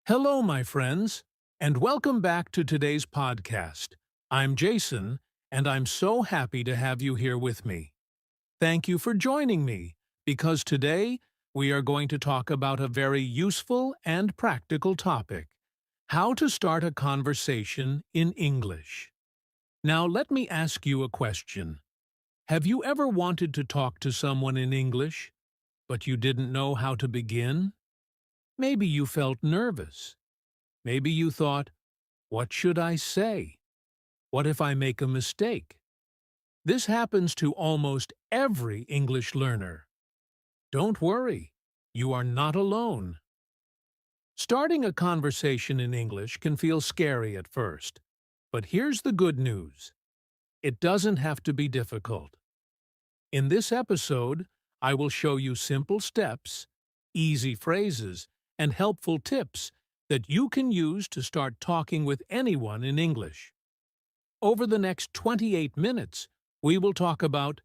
Hello, my friends, and welcome back to today's podcast. I'm Jason, and I'm so happy to have you here with me. Thank you for joining me, because today we are going to talk about a very useful and practical topic: how to start a conversation in English. Now, let me ask you a question. Have you ever wanted to talk to someone in English, but you didn't know how to begin? Maybe you felt nervous. Maybe you thought, what should I say? What if I make a mistake? This happens to almost every English learner. Don't worry, you are not alone. Starting a conversation in English can feel scary at first, but here's the good news. It doesn't have to be difficult. In this episode, I will show you simple steps, easy phrases, and helpful tips that you can use to start talking with anyone in English. Over the next 28 minutes, we will talk about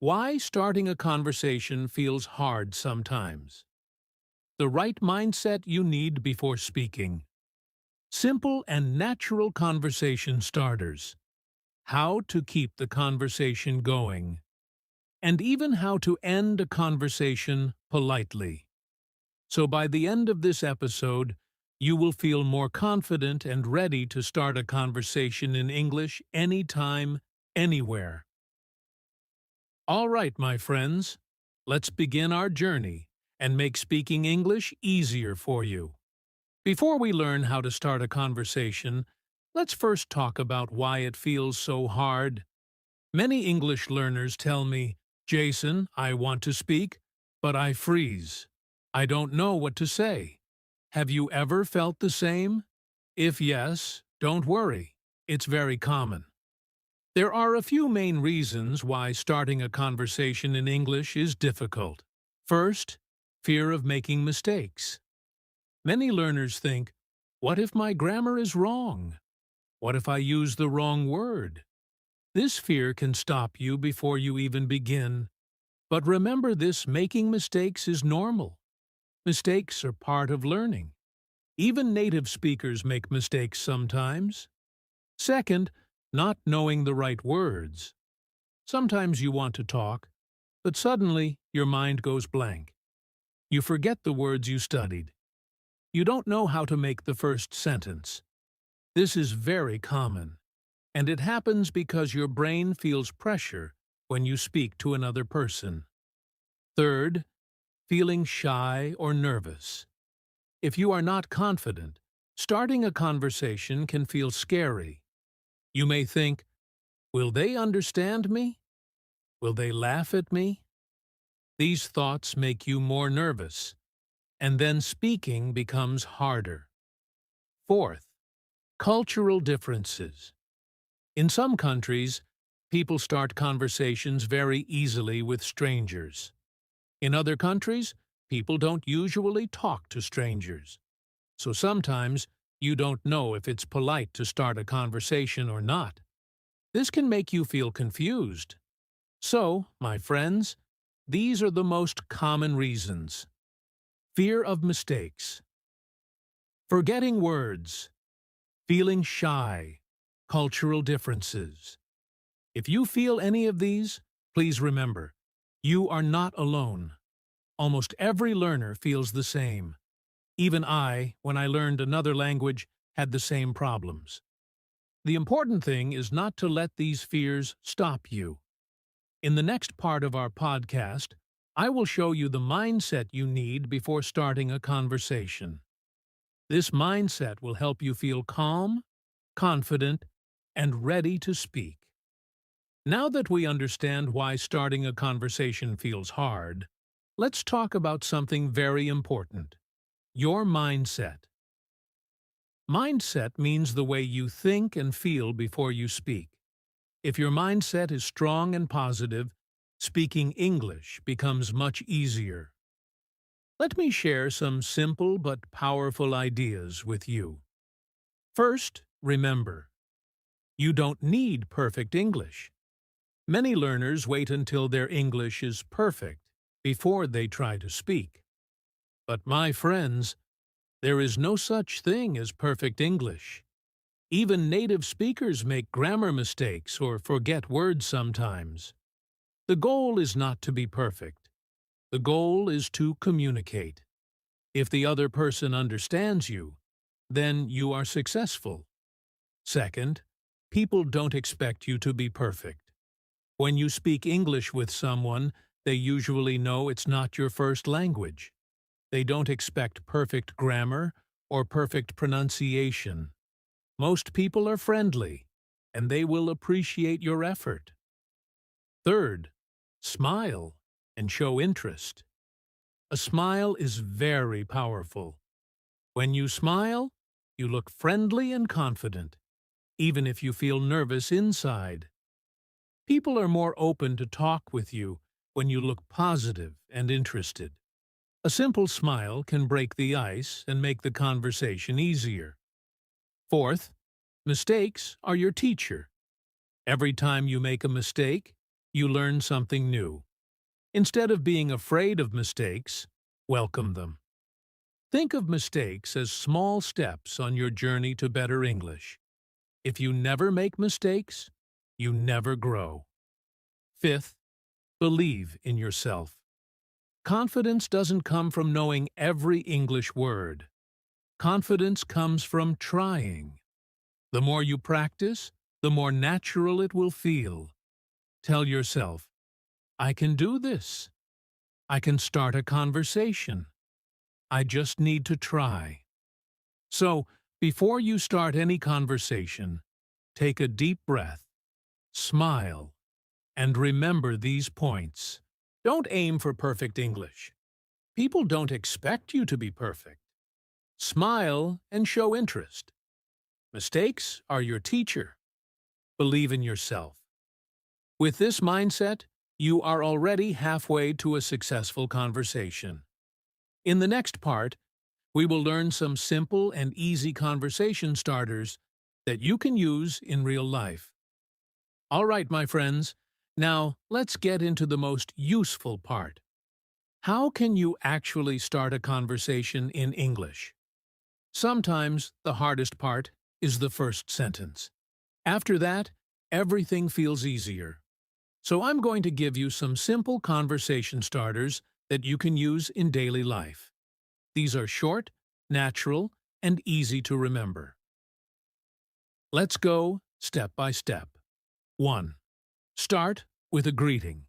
why starting a conversation feels hard sometimes, the right mindset you need before speaking, simple and natural conversation starters, how to keep the conversation going, and even how to end a conversation politely. So by the end of this episode, you will feel more confident and ready to start a conversation in English anytime, anywhere. All right, my friends, let's begin our journey and make speaking English easier for you. Before we learn how to start a conversation, let's first talk about why it feels so hard. Many English learners tell me, Jason, I want to speak, but I freeze. I don't know what to say. Have you ever felt the same? If yes, don't worry. It's very common. There are a few main reasons why starting a conversation in English is difficult. First, fear of making mistakes. Many learners think, what if my grammar is wrong? What if I use the wrong word? This fear can stop you before you even begin. But remember this, making mistakes is normal. Mistakes are part of learning. Even native speakers make mistakes sometimes. Second, not knowing the right words. Sometimes you want to talk, but suddenly your mind goes blank. You forget the words you studied. You don't know how to make the first sentence. This is very common, and it happens because your brain feels pressure when you speak to another person. Third, feeling shy or nervous. If you are not confident, starting a conversation can feel scary. You may think, will they understand me? Will they laugh at me? These thoughts make you more nervous, and then speaking becomes harder. Fourth, cultural differences. In some countries, people start conversations very easily with strangers. In other countries, people don't usually talk to strangers. So sometimes you don't know if it's polite to start a conversation or not. This can make you feel confused. So, my friends, these are the most common reasons. Fear of mistakes, forgetting words, feeling shy, cultural differences. If you feel any of these, please remember, you are not alone. Almost every learner feels the same. Even I, when I learned another language, had the same problems. The important thing is not to let these fears stop you. In the next part of our podcast, I will show you the mindset you need before starting a conversation. This mindset will help you feel calm, confident, and ready to speak. Now that we understand why starting a conversation feels hard, let's talk about something very important: your mindset. Mindset means the way you think and feel before you speak. If your mindset is strong and positive, speaking English becomes much easier. Let me share some simple but powerful ideas with you. First, remember, you don't need perfect English. Many learners wait until their English is perfect before they try to speak. But my friends, There is no such thing as perfect English. Even native speakers make grammar mistakes or forget words sometimes. The goal is not to be perfect. The goal is to communicate. If the other person understands you, then you are successful. Second, people don't expect you to be perfect. When you speak English with someone, they usually know it's not your first language. They don't expect perfect grammar or perfect pronunciation. Most people are friendly, and they will appreciate your effort. Third, smile and show interest. A smile is very powerful. When you smile, you look friendly and confident, even if you feel nervous inside. People are more open to talk with you when you look positive and interested. A simple smile can break the ice and make the conversation easier. Fourth, mistakes are your teacher. Every time you make a mistake, you learn something new. Instead of being afraid of mistakes, welcome them. Think of mistakes as small steps on your journey to better English. If you never make mistakes, you never grow. Fifth, believe in yourself. Confidence doesn't come from knowing every English word. Confidence comes from trying. The more you practice, the more natural it will feel. Tell yourself, I can do this. I can start a conversation. I just need to try. So, before you start any conversation, take a deep breath, smile, and remember these points. Don't aim for perfect English. People don't expect you to be perfect. Smile and show interest. Mistakes are your teacher. Believe in yourself. With this mindset, you are already halfway to a successful conversation. In the next part, we will learn some simple and easy conversation starters that you can use in real life. All right, my friends, now let's get into the most useful part. How can you actually start a conversation in English? Sometimes the hardest part is the first sentence. After that, everything feels easier. So I'm going to give you some simple conversation starters that you can use in daily life. These are short, natural, and easy to remember. Let's go step by step. 1. Start with a greeting.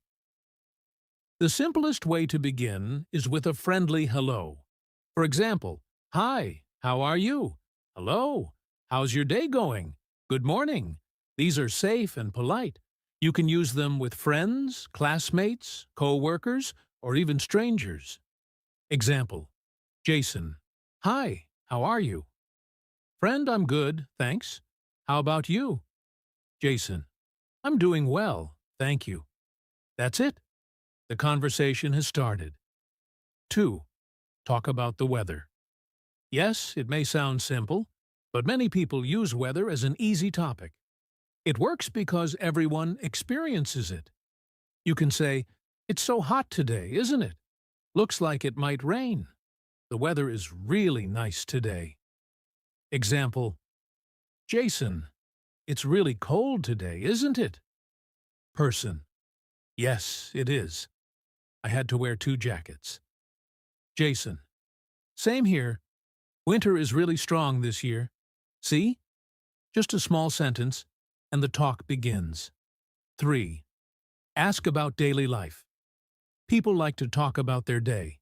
The simplest way to begin is with a friendly hello. For example, "Hi, how are you?" "Hello, how's your day going?" "Good morning." These are safe and polite. You can use them with friends, classmates, co-workers, or even strangers. Example, Jason, "Hi, how are you?" "Friend, I'm good, thanks. How about you?" Jason, "I'm doing well, thank you." That's it. The conversation has started. 2. Talk about the weather. Yes, it may sound simple, but many people use weather as an easy topic. It works because everyone experiences it. You can say, "It's so hot today, isn't it? Looks like it might rain. The weather is really nice today." Example, Jason, "It's really cold today, isn't it?" Person, "Yes, it is. I had to wear 2 jackets." Jason, "Same here. Winter is really strong this year. See?" Just a small sentence, and the talk begins. 3. Ask about daily life. People like to talk about their day.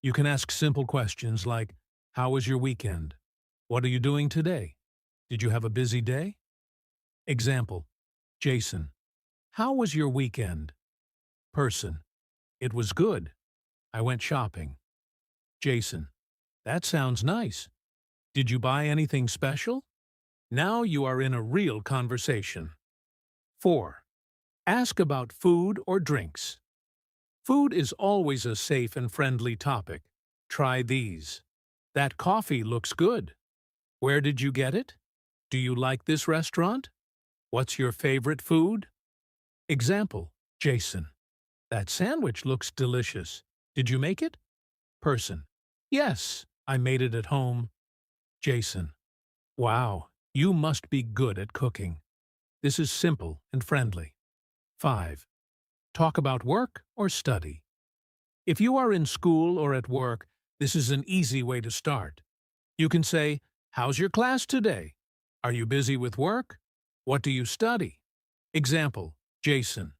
You can ask simple questions like, "How was your weekend?" "What are you doing today?" "Did you have a busy day?" Example, Jason, "How was your weekend?" Person, "It was good. I went shopping." Jason, "That sounds nice. Did you buy anything special?" Now you are in a real conversation. 4. Ask about food or drinks. Food is always a safe and friendly topic. Try these. "That coffee looks good. Where did you get it? Do you like this restaurant? What's your favorite food?" Example, Jason, "That sandwich looks delicious. Did you make it?" Person, "Yes, I made it at home. Jason. Wow, you must be good at cooking. This is simple and friendly. 5. Talk about work or study. If you are in school or at work, this is an easy way to start. You can say, "How's your class today? Are you busy with work? What do you study?" Example, Jason.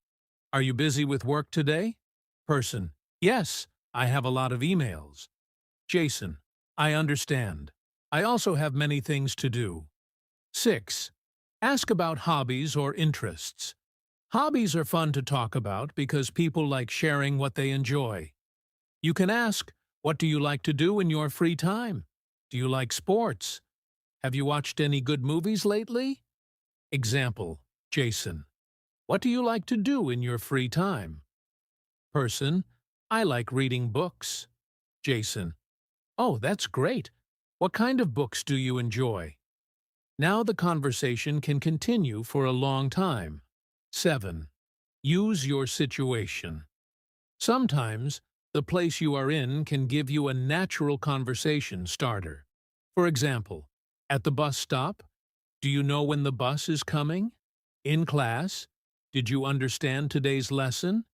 Are you busy with work today? Person. Yes, I have a lot of emails. Jason. I understand. I also have many things to do. 6. Ask about hobbies or interests. Hobbies are fun to talk about because people like sharing what they enjoy. You can ask, what do you like to do in your free time? Do you like sports? Have you watched any good movies lately? Example, Jason. What do you like to do in your free time? Person. I like reading books. Jason. Oh, that's great. What kind of books do you enjoy? Now the conversation can continue for a long time. 7. Use your situation. Sometimes, the place you are in can give you a natural conversation starter. For example, at the bus stop, do you know when the bus is coming? In class, did you understand today's lesson?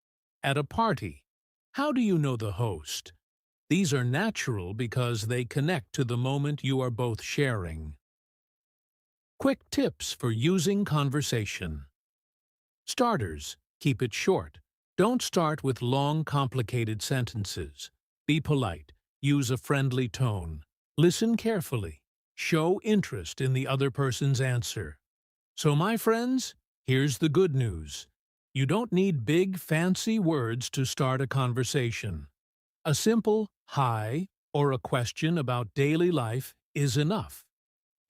At a party, how do you know the host? These are natural because they connect to the moment you are both sharing. Quick tips for using conversation. Starters. Keep it short. Don't start with long, complicated sentences. Be polite. Use a friendly tone. Listen carefully. Show interest in the other person's answer. So, my friends, here's the good news. You don't need big, fancy words to start a conversation. A simple hi or a question about daily life is enough.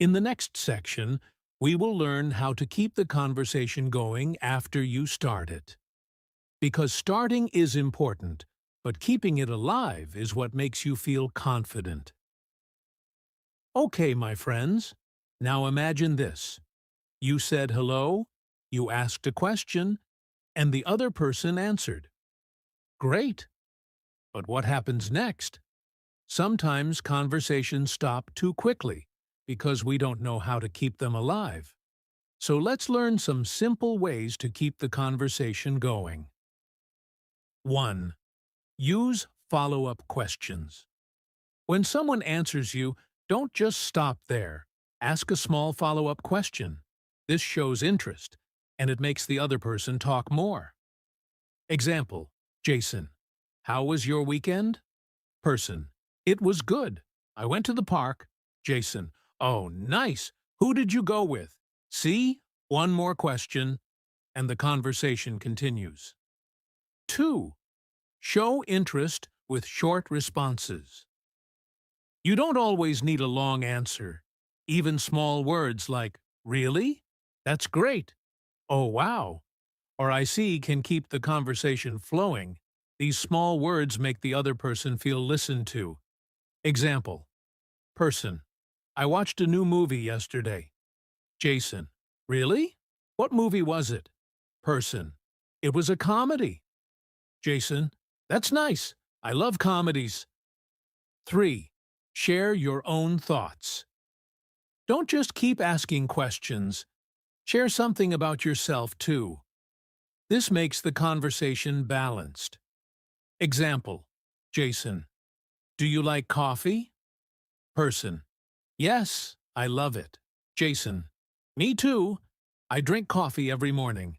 In the next section, we will learn how to keep the conversation going after you start it. Because starting is important, but keeping it alive is what makes you feel confident. Okay, my friends, now imagine this. You said hello, you asked a question, and the other person answered. Great! But what happens next? Sometimes conversations stop too quickly because we don't know how to keep them alive. So let's learn some simple ways to keep the conversation going. 1. Use follow-up questions. When someone answers you, don't just stop there. Ask a small follow-up question. This shows interest, and it makes the other person talk more. Example, Jason. How was your weekend? Person. It was good. I went to the park. Jason. Oh, nice. Who did you go with? See? One more question, and the conversation continues. 2. Show interest with short responses. You don't always need a long answer. Even small words like, really? That's great. Oh, wow. Or I see can keep the conversation flowing. These small words make the other person feel listened to. Example. Person. I watched a new movie yesterday. Jason. Really? What movie was it? Person. It was a comedy. Jason. That's nice. I love comedies. 3. Share your own thoughts. Don't just keep asking questions. Share something about yourself, too. This makes the conversation balanced. Example. Jason. Do you like coffee? Person. Yes, I love it. Jason. Me too. I drink coffee every morning.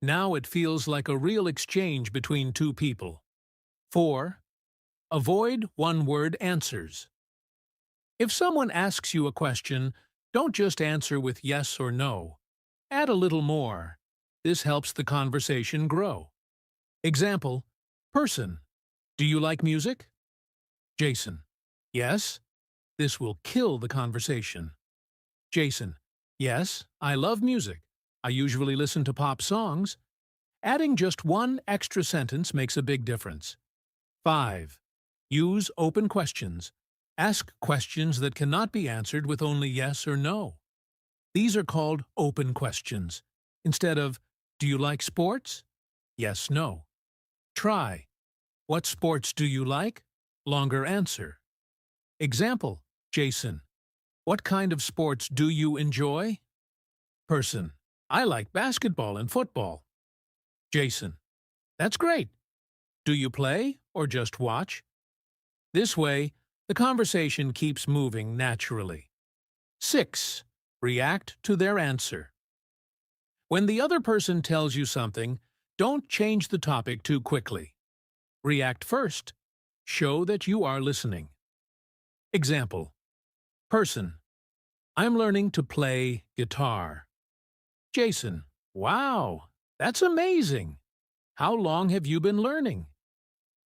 Now it feels like a real exchange between two people. 4. Avoid one-word answers. If someone asks you a question, don't just answer with yes or no. Add a little more. This helps the conversation grow. Example. Person. Do you like music? Jason. Yes. This will kill the conversation. Jason. Yes, I love music. I usually listen to pop songs. Adding just one extra sentence makes a big difference. 5. Use open questions. Ask questions that cannot be answered with only yes or no. These are called open questions. Instead of, do you like sports? Yes, no. Try, what sports do you like? Longer answer. Example, Jason, what kind of sports do you enjoy? Person, I like basketball and football. Jason, that's great. Do you play or just watch? This way, the conversation keeps moving naturally. 6. React to their answer. When the other person tells you something, don't change the topic too quickly. React first. Show that you are listening. Example, person, I'm learning to play guitar. Jason, wow, that's amazing. How long have you been learning?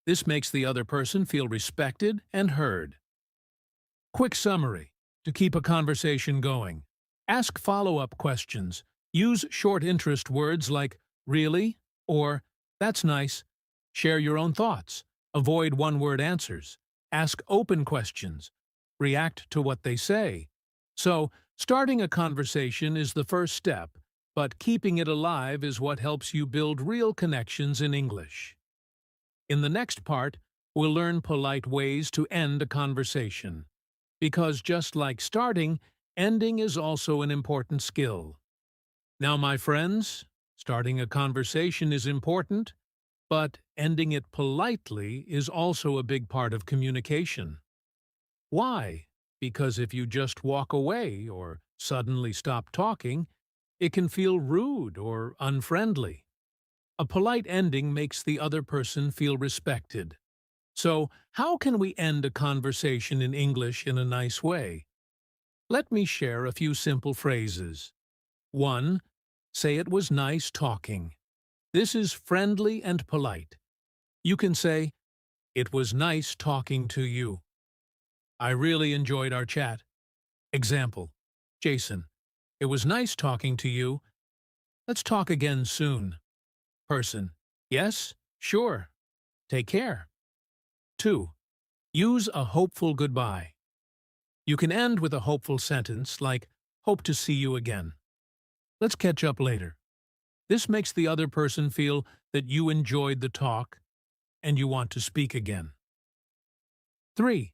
This makes the other person feel respected and heard. Quick summary. To keep a conversation going, ask follow-up questions. Use short interest words like really or that's nice. Share your own thoughts. Avoid one-word answers. Ask open questions. React to what they say. So, starting a conversation is the first step, but keeping it alive is what helps you build real connections in English. In the next part, we'll learn polite ways to end a conversation. Because just like starting, ending is also an important skill. Now, my friends, starting a conversation is important, but ending it politely is also a big part of communication. Why? Because if you just walk away or suddenly stop talking, it can feel rude or unfriendly. A polite ending makes the other person feel respected. So, how can we end a conversation in English in a nice way? Let me share a few simple phrases. 1. Say it was nice talking. This is friendly and polite. You can say, it was nice talking to you. I really enjoyed our chat. Example, Jason, it was nice talking to you. Let's talk again soon. Person, yes, sure. Take care. 2. Use a hopeful goodbye. You can end with a hopeful sentence like, hope to see you again. Let's catch up later. This makes the other person feel that you enjoyed the talk and you want to speak again. 3.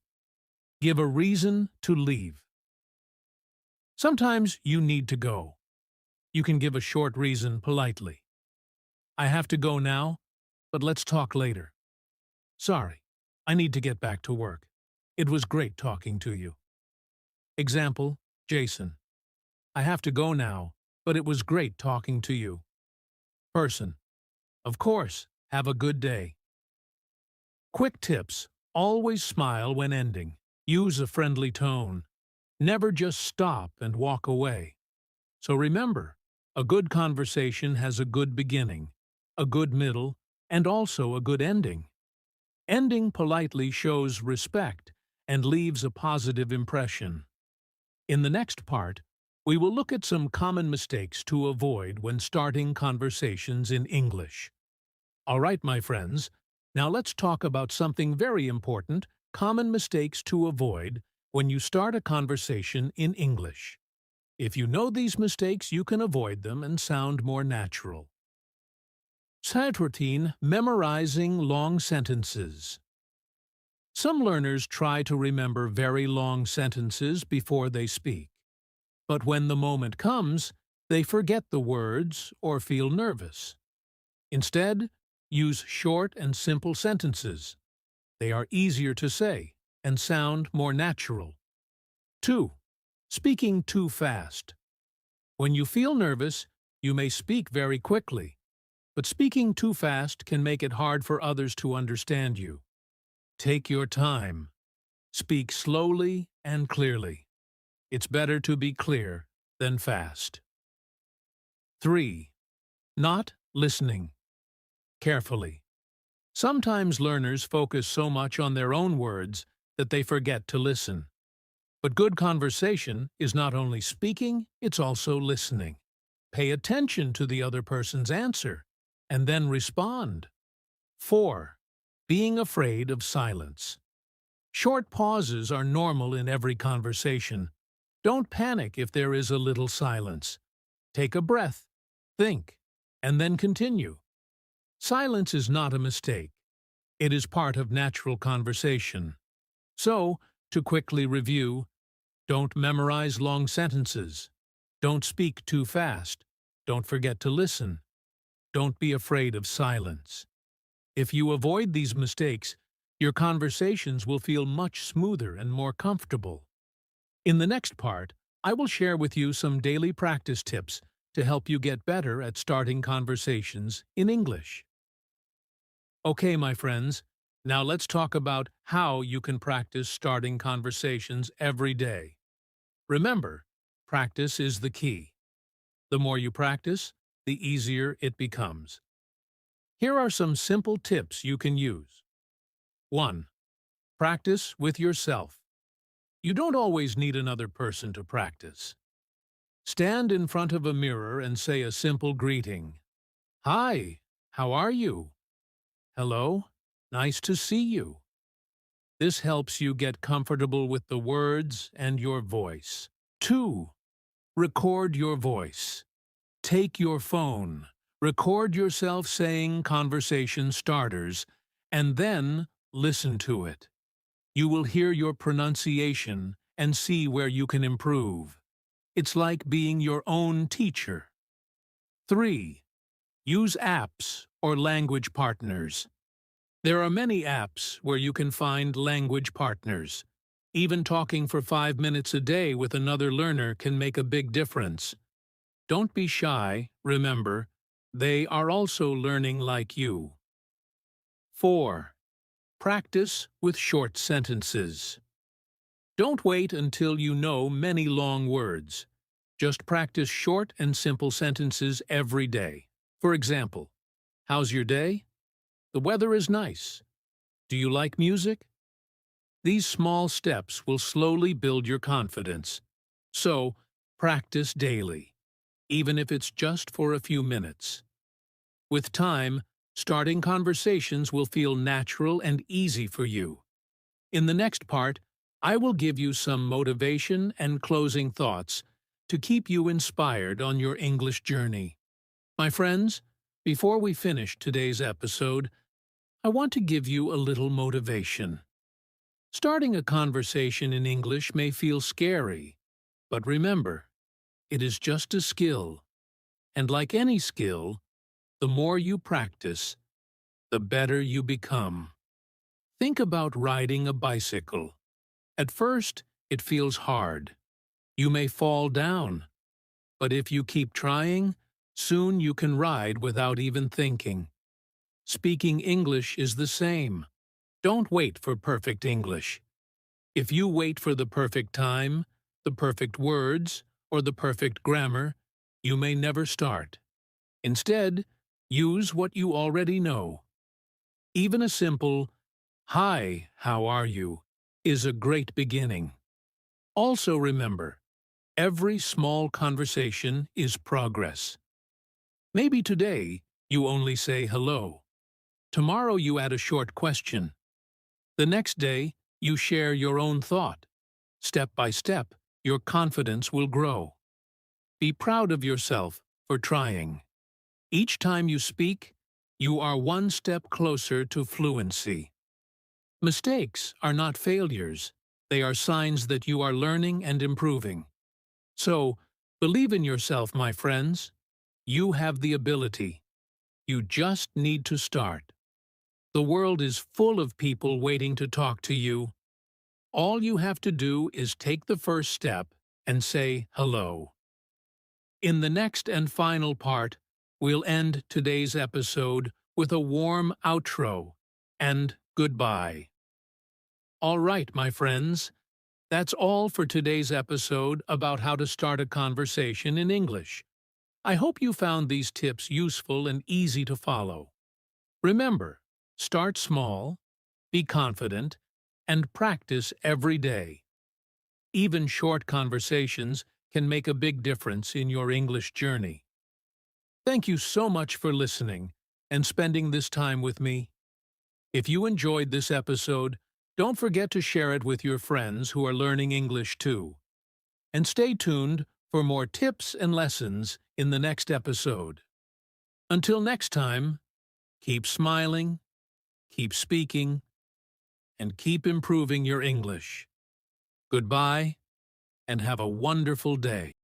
Give a reason to leave. Sometimes you need to go. You can give a short reason politely. I have to go now, but let's talk later. Sorry, I need to get back to work. It was great talking to you. Example, Jason, I have to go now, but it was great talking to you. Person, of course, have a good day. Quick tips, always smile when ending. Use a friendly tone. Never just stop and walk away. So remember, a good conversation has a good beginning, a good middle, and also a good ending. Ending politely shows respect and leaves a positive impression. In the next part, we will look at some common mistakes to avoid when starting conversations in English. All right, my friends, now let's talk about something very important, common mistakes to avoid when you start a conversation in English. If you know these mistakes, you can avoid them and sound more natural. Side routine, memorizing long sentences. Some learners try to remember very long sentences before they speak. But when the moment comes, they forget the words or feel nervous. Instead, use short and simple sentences. They are easier to say and sound more natural. 2. Speaking too fast. When you feel nervous, you may speak very quickly, but speaking too fast can make it hard for others to understand you. Take your time. Speak slowly and clearly. It's better to be clear than fast. 3. Not listening carefully. Sometimes learners focus so much on their own words that they forget to listen. But good conversation is not only speaking, it's also listening. Pay attention to the other person's answer, and then respond. 4. Being afraid of silence. Short pauses are normal in every conversation. Don't panic if there is a little silence. Take a breath, think, and then continue. Silence is not a mistake. It is part of natural conversation. So, To quickly review, don't memorize long sentences. Don't speak too fast. Don't forget to listen. Don't be afraid of silence. If you avoid these mistakes, your conversations will feel much smoother and more comfortable. In the next part, I will share with you some daily practice tips to help you get better at starting conversations in English. Okay, my friends, now let's talk about how you can practice starting conversations every day. Remember, practice is the key. The more you practice, the easier it becomes. Here are some simple tips you can use. 1. Practice with yourself. You don't always need another person to practice. Stand in front of a mirror and say a simple greeting. Hi, how are you? Hello, nice to see you. This helps you get comfortable with the words and your voice. 2. Record your voice. Take your phone, record yourself saying conversation starters, and then listen to it. You will hear your pronunciation and see where you can improve. It's like being your own teacher. 3. Use apps or language partners. There are many apps where you can find language partners. Even talking for 5 minutes a day with another learner can make a big difference. Don't be shy, remember, they are also learning like you. 4. Practice with short sentences. Don't wait until you know many long words. Just practice short and simple sentences every day. For example, how's your day? The weather is nice. Do you like music? These small steps will slowly build your confidence. So, practice daily, even if it's just for a few minutes. With time, starting conversations will feel natural and easy for you. In the next part, I will give you some motivation and closing thoughts to keep you inspired on your English journey. My friends, before we finish today's episode, I want to give you a little motivation. Starting a conversation in English may feel scary, but remember, it is just a skill. And like any skill, the more you practice, the better you become. Think about riding a bicycle. At first, it feels hard. You may fall down, but if you keep trying, soon you can ride without even thinking. Speaking English is the same. Don't wait for perfect English. If you wait for the perfect time, the perfect words, or the perfect grammar, you may never start. Instead, use what you already know. Even a simple, "Hi, how are you?" is a great beginning. Also remember, every small conversation is progress. Maybe today you only say hello. Tomorrow you add a short question. The next day you share your own thought. Step by step, your confidence will grow. Be proud of yourself for trying. Each time you speak, you are one step closer to fluency. Mistakes are not failures. They are signs that you are learning and improving. So, believe in yourself, my friends. You have the ability. You just need to start. The world is full of people waiting to talk to you. All you have to do is take the first step and say hello. In the next and final part, we'll end today's episode with a warm outro and goodbye. All right, my friends, that's all for today's episode about how to start a conversation in English. I hope you found these tips useful and easy to follow. Remember, start small, be confident, and practice every day. Even short conversations can make a big difference in your English journey. Thank you so much for listening and spending this time with me. If you enjoyed this episode, don't forget to share it with your friends who are learning English too. And stay tuned for more tips and lessons in the next episode. Until next time, keep smiling, keep speaking, and keep improving your English. Goodbye, and have a wonderful day.